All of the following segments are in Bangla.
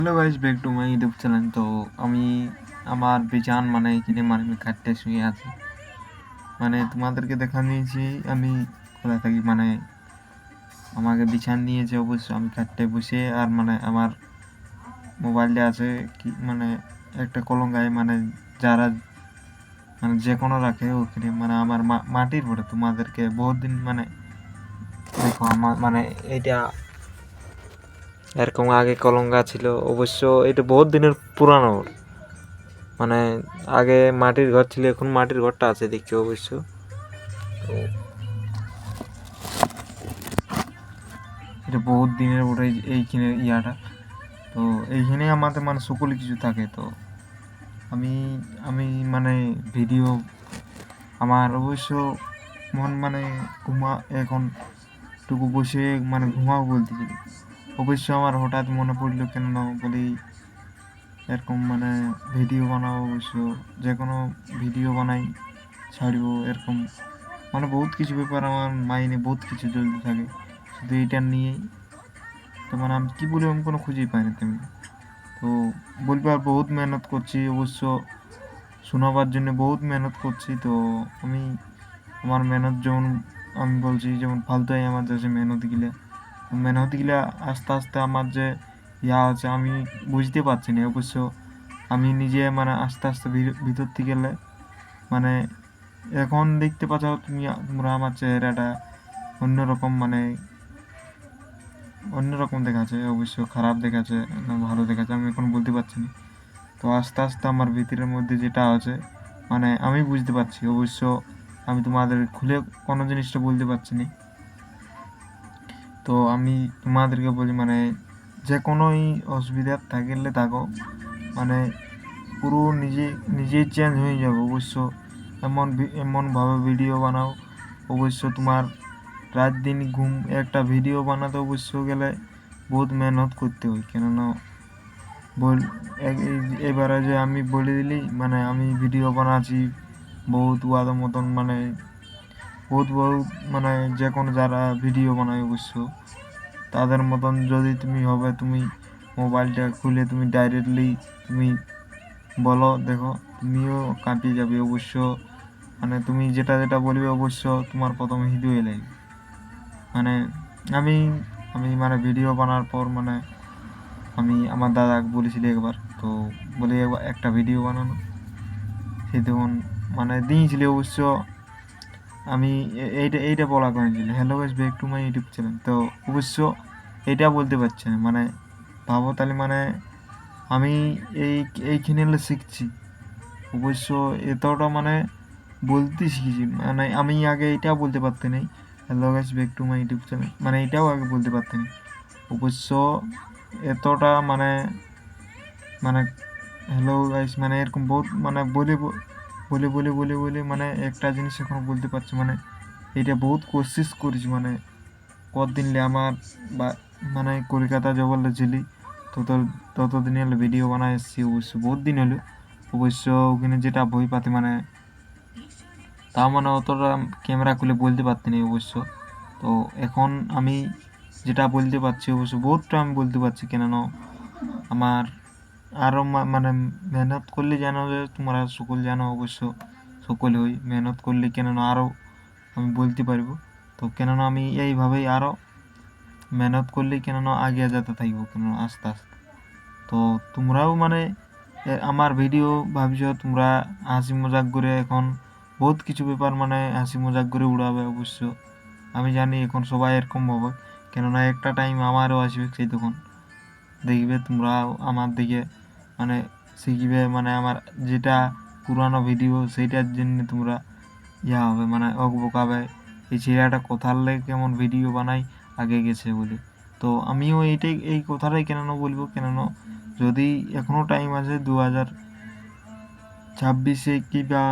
Hello guys, back to my YouTube channel. তো আমি আমার বিছান এখানে আমি খাটতে শুয়ে আছি। তোমাদেরকে দেখা নিয়েছি আমি কোথায় থাকি। আমাকে বিছান নিয়েছে অবশ্য আমি খাটতে বসে, আর আমার মোবাইলটা আছে কি একটা কলঙ্গায়, যারা যে কোনো রাখে ওখানে আমার মাটির পরে তোমাদেরকে বহুত দিন দেখো আমার এইটা এরকম আগে কলঙ্গা ছিল অবশ্য। এটা বহুত দিনের পুরানো। মানে আগে মাটির ঘর ছিল, এখন মাটির ঘরটা আছে দেখছি অবশ্য। তো এটা বহুত দিনের ওটা এইখানে ইয়াটা। তো এইখানে আমাদের সকলে কিছু থাকে। তো আমি আমি ভিডিও আমার অবশ্য মন ঘুমা এখন টুকু বসে ঘুমাও বলতেছিল। অবশ্য আমার হঠাৎ মনে পড়লো কেন বলি এরকম ভিডিও বানাবো, অবশ্য যে কোনো ভিডিও বানাই ছাড়ব এরকম বহুত কিছু ব্যাপার আমার মাইন্ডে বহুত কিছু চলতে থাকে শুধু এইটা নিয়েই। তো আমি কী বলবো, আমি কোনো খুঁজেই পাই না তেমনি। তো বলবার বহুত মেহনত করছি অবশ্য, শোনাবার জন্য বহুত মেহনত করছি। তো আমি আমার মেহনত যেমন আমি বলছি যেমন ফালতুই আমার যে মেহনতগুলা আস্তে আস্তে আমার যে ইয়া আছে আমি বুঝতে পারছি না অবশ্য। আমি নিজে আস্তে আস্তে ভিতর থেকে গেলে এখন দেখতে পাচ্ছ তোমরা আমার চেহারাটা অন্যরকম অন্যরকম দেখাচ্ছে অবশ্য। খারাপ দেখাচ্ছে না ভালো দেখাচ্ছে আমি এখন বলতে পারছি না। তো আস্তে আস্তে আমার ভিতরের মধ্যে যেটা আছে আমি বুঝতে পারছি অবশ্য। আমি তোমাদের খুলে কোনো জিনিসটা বলতে পারছি না। তো আমি তোমাদেরকে বলি যে কোনোই অসুবিধা থাকলে থাকো পুরো নিজেই চেঞ্জ হয়ে যাবে অবশ্য। এমনভাবে ভিডিও বানাও অবশ্য। তোমার রাত দিন ঘুম একটা ভিডিও বানাতে অবশ্য গেলে বহুত মেহনত করতে হয়। কেননা এবারে যে আমি বলে দিলি আমি ভিডিও বানাচ্ছি বহুত ওয়াদের মতন বহুত বহুত যে কোনো যারা ভিডিও বানায় অবশ্য তাদের মতন যদি তুমি হবে, তুমি মোবাইলটা খুলে তুমি ডাইরেক্টলি তুমি বলো দেখো তুমিও কাটিয়ে যাবে অবশ্য। তুমি যেটা যেটা বলবে অবশ্য তোমার প্রথমে হিট হয়ে লাগবে। আমি আমি ভিডিও বানার পর আমি আমার দাদাকে বলেছিলি একবার, তো বলে একবার একটা ভিডিও বানানো সে তখন দিয়েছিল অবশ্য। আমি এইটা বলা করেছিল hello guys, back to my YouTube channel. তো অবশ্য এটা বলতে পারছে না ভাবো তাহলে আমি এইখানে শিখছি অবশ্য। এতটা বলতে শিখেছি আমি আগে এটাও বলতে পারতে নেই hello guys, back to my YouTube channel এটাও আগে বলতে পারতে নেই অবশ্য। এতটা মানে হ্যালো গাইস এরকম বহুত বলে বলে বলে বলে বলে একটা জিনিস এখন বলতে পারছি এটা বহুত কোশিশ করেছি কতদিন আমার বা কলকাতা জবলে ছিলি ততদিন হলো ভিডিও বানায় এসেছি অবশ্য, বহুত দিন হলো অবশ্য। ওখানে যেটা বই পাতে তা অতটা ক্যামেরা খুলে বলতে পারতেনি অবশ্য। তো এখন আমি যেটা বলতে পারছি অবশ্য বহুতটা আমি বলতে পারছি। কেননা আমার আরও মেহনত করলে জানো যে তোমরা সকল জানো অবশ্য, সকলে হই মেহনত করলে কেননা আরও আমি বলতে পারবো। তো কেননা আমি এইভাবেই আরও মেহনত করলেই কেননা আগে যেতে থাকবো কেননা আস্তে আস্তে। তো তোমরাও আমার ভিডিও ভাবছ তোমরা হাসি মজাক করে এখন বহুত কিছু ব্যাপার হাসি মজাক করে উড়াবে অবশ্য। আমি জানি এখন সবাই এরকম ভাবে, কেননা একটা টাইম আমারও আসবে সেই তখন দেখবে তোমরাও আমার দিকে শিখবে আমার যেটা পুরানো ভিডিও সেইটার জন্য তোমরা ইয়া হবে বকাবে এই ছেলেটা কোথার লেগে কেমন ভিডিও বানাই আগে গেছে বলে। তো আমিও এই কথাটাই কেননা বলবো, কেননা যদি এখনও টাইম আছে 2026 কি বা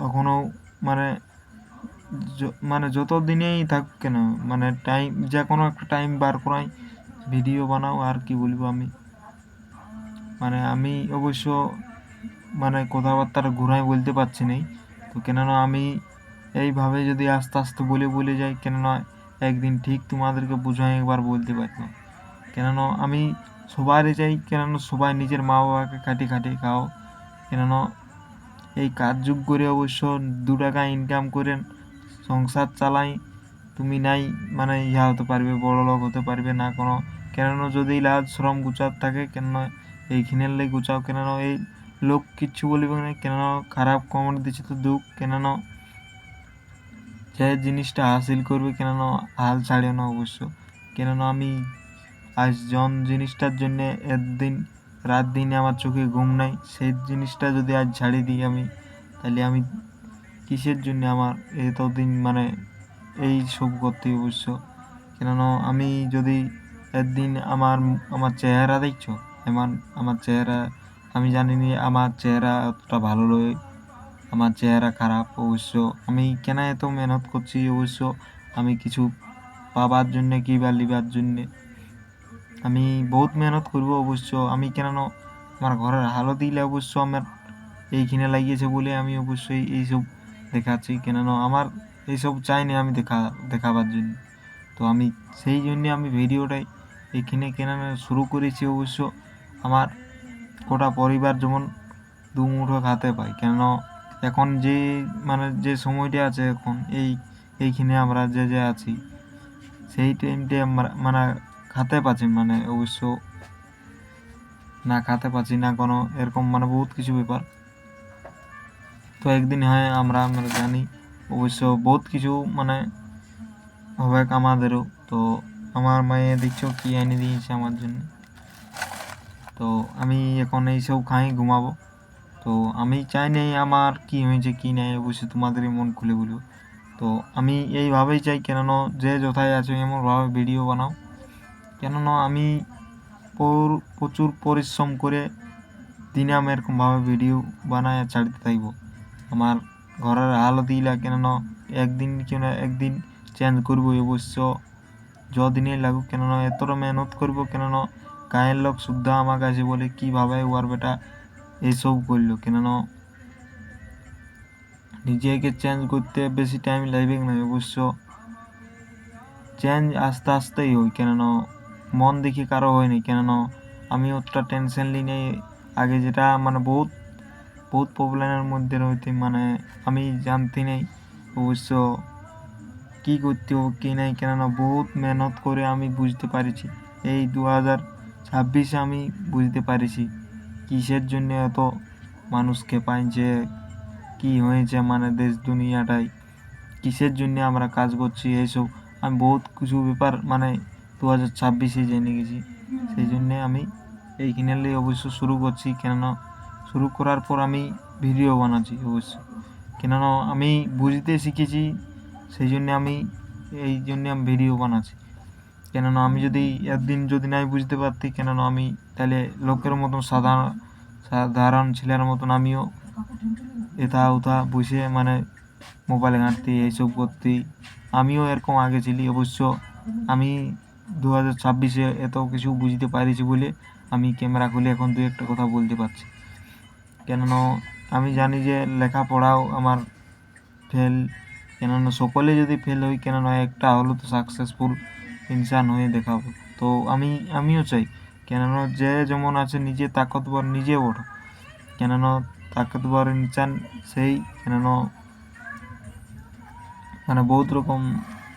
এখনও যত দিনেই থাক কেন টাইম যে কোনো একটা টাইম বার করাই ভিডিও বানাও। আর কি বলবো আমি আমি অবশ্য কথাবার্তাটা ঘুরাই বলতে পারছি না। তো কেননা আমি এইভাবে যদি আস্তে আস্তে বলে বলে যাই কেননা একদিন ঠিক তোমাদেরকে বুঝাই একবার বলতে পারবো। কেননা আমি সবারই চাই, কেননা সবাই নিজের মা বাবাকে খাটিয়ে খাও, কেননা এই কাজ যুগ করে অবশ্য 2 টাকা ইনকাম করে সংসার চালাই, তুমি নাই মানে ইহা হতে পারবে, বড় লোক হতে পারবে না কোনো। কেননা যদি লাজ শ্রম গুছাত থাকে, কেননা এইখানের লাই গুছাও, কেননা এই লোক কিচ্ছু বলিবে না, কেননা খারাপ কমেন্ট দিচ্ছে তো দুঃখ, কেননা যে জিনিসটা হাসিল করবে কেননা হাল ছাড়িও না অবশ্য। কেননা আমি আজ জিনিসটার জন্যে একদিন রাত দিনে আমার চোখে ঘুম নাই, সেই জিনিসটা যদি আজ ছাড়িয়ে দিই আমি, তাহলে আমি কিসের জন্য আমার এতদিন মানে এই সব করতে অবশ্য। কেননা আমি যদি একদিন আমার চেহারা দেখছো, আমার চেহারা, আমি জানি নি আমার চেহারা অতটা ভালো নয়, আমার চেহারা খারাপ অবশ্য। আমি কেন এত মেহনত করছি অবশ্য, আমি কিছু পাবার জন্যে কি বা লিবার জন্যে আমি বহুত মেহনত করব অবশ্য। আমি কেননা আমার ঘরের হালত দিলে অবশ্য আমার এইখানে লাগিয়েছে বলে আমি অবশ্যই এইসব দেখাচ্ছি, কেননা আমার এইসব চাই না আমি দেখাবার জন্য। তো আমি সেই জন্যে আমি ভিডিওটাই এইখানে কেননা শুরু করেছি অবশ্য, আমার গোটা পরিবার যেমন দুমুঠো খেতে পায়। কেননা এখন যে মানে যে সময়টা আছে এখন এইখানে আমরা যে আছি, সেই টাইমটা আমরা মানে খেতে পাচ্ছি, মানে অবশ্য না খেতে পাচ্ছি না কোনো এরকম মানে বহুত কিছু ব্যাপার। তো একদিন হয় আমরা জানি অবশ্য বহুত কিছু মানে হবে আমাদেরও। তো আমার মায়ে দেখছো কি এনে দিয়েছে আমার জন্য। তো আমি এখন এইসব খাই ঘুমাবো। তো আমি চাই নাই আমার কি হয়েছে কি নাই অবশ্যই তোমাদেরই মন খুলে বলবো। তো আমি এইভাবেই চাই, কেননা যে যথায় আছো এমনভাবে ভিডিও বানাও, কেননা আমি প্রচুর পরিশ্রম করে দিনে আমি এরকমভাবে ভিডিও বানায় ছাড়তে থাকবো। আমার ঘরের হালত দিলা, কেননা একদিন চেঞ্জ করবো অবশ্য, যদিনই লাগুক, কেননা এতটা মেহনত করবো, কেননা গায়ের লোক শুদ্ধ আমার কাছে বলে কীভাবে ওর বেটা এইসব করলো, কেননা নিজেকে চেঞ্জ করতে বেশি টাইম লাগবে না অবশ্য, চেঞ্জ আস্তে আস্তেই হয়, কেননা মন দেখি কারো হয়নি। কেননা আমি অতটা টেনশন নিই নাই আগে, যেটা মানে বহুত প্রবলেমের মধ্যে রইতে, মানে আমি জানতে নেই অবশ্য কী করতে হবে কী নাই, কেননা বহুত মেহনত করে আমি বুঝতে পারছি এই 2026 আমি বুঝতে পারছি কিসের জন্য এত মানুষকে পাইছে, কি হয়েছে মানে দেশ দুনিয়াটাই কিসের জন্য আমরা কাজ করছি, এইসব আমি বহুত কিছু ব্যাপার মানে 2026 জেনে গেছি। সেই জন্যে আমি এইখানে অবশ্য শুরু করছি, কেননা শুরু করার পর আমি ভিডিও বানাচ্ছি অবশ্য, কেননা আমি বুঝতে শিখেছি, সেই জন্যে আমি ভিডিও বানাচ্ছি। কেননা আমি যদি একদিন যদি নাই বুঝতে পারতি, কেননা আমি তাহলে লোকের মতন সাধারণ ছেলের মতন আমিও এথা ওথা বসে মানে মোবাইল ঘাঁটতি এইসব করতি, আমিও এরকম আগে ছিলি অবশ্য। আমি 2026 এত কিছু বুঝতে পারিছি বলে আমি ক্যামেরা খুলে এখন দু একটা কথা বলতে পারছি। কেননা আমি জানি যে লেখাপড়াও আমার ফেল, কেননা সকলে যদি ফেল হই, কেননা একটা হলো তো সাকসেসফুল ইনসান হয়ে দেখাবো। তো আমিও চাই, কেননা যে যেমন আছে নিজে তাকতবর নিজে ওঠো, কেননা তাকতবর ইনসান সেই, কেননা মানে বহুত রকম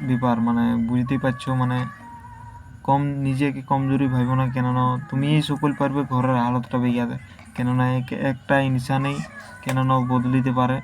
ব্যাপার মানে বুঝতেই পারছো, মানে নিজেকে কমজোরি ভাবো না, কেননা তুমি সকল পারবে ঘরের হালতটা বেগাতে, কেননা একটা ইনসানেই কেননা বদলিতে পারে।